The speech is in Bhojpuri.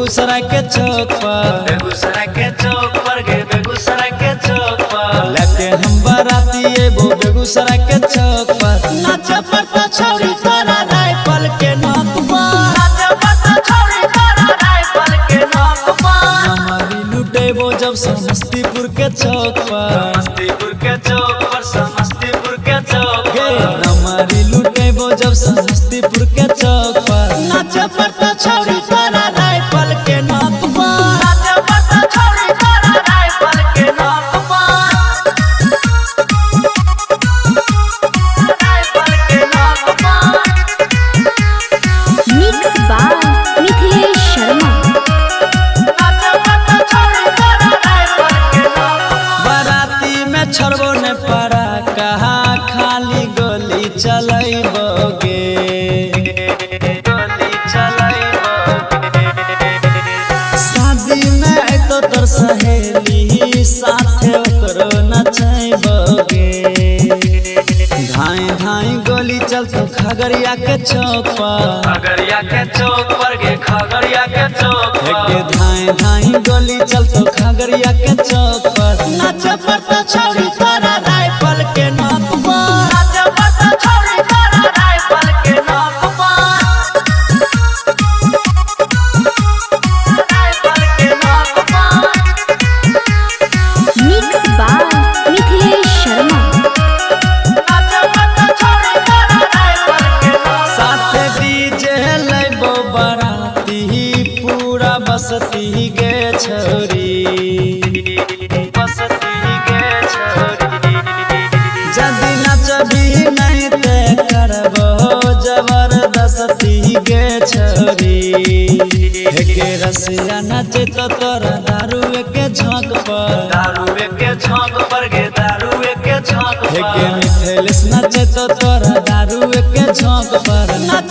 बेगूसराय के चौक पर, बेगूसराय के चौक पर गे बेगूसराय के चौक पर लेके हम बाराती एबो बेगूसराय के चौक पर। नाचे पड़ता छौरी तोरा राइफल के नोक पर, नाचे पड़ता छौरी तोरा राइफल के नोक पर। हमारी लुटेबो जब समस्तीपुर के चौक पर, समस्तीपुर के चौक पर, समस्तीपुर के चौक गे पर हमारी लुटेबो जब समस्तीपुर के चौक पर। नाचे पड़ता छौरी तोरा राइफल के नोक पर, नाचे पड़ता छौरी तोरा राइफल के नोक पर, राइफल के नोक पर। Mix by Mithilesh Sharma. नाचे पड़ता छौरी तोरा राइफल के नोक पर। बाराती में छोड़बो ने पारा कहा खाली गोली चलैबोगे, गोली चलैबोगे। शादी में तो तोर सहेली साथे ओकरो नचैबोगे। धाई धाई गोली चलतो खगड़िया के चौक पर, खगड़िया के चौक पर गे खगड़िया के चौक एक पर धाई धाई गोली चलतो खगड़िया के चौक पर। नाचे पड़ता छौरी तोरा राइफल के नोक पर, नाचे पड़ता छौरी तोरा राइफल के नोक पर, राइफल के नोक पर। Mix by Mithilesh Sharma. नाचे पड़ता छौरी तोरा राइफल के नोक पर। साथे डीजे लैबो बाराती पूरा बसती गे छोरी, बसती गे छोरी। जदी नचबी नहीं ते करबो जबरदस्ती गे छोरी। के रसिया नचे तो तोरा दारू के झोंक पर, दारू के झोंक पर गे दारू के झोंक के पर मिथिलेश नचे तो तोरा दारू के झोंक पर। नाचे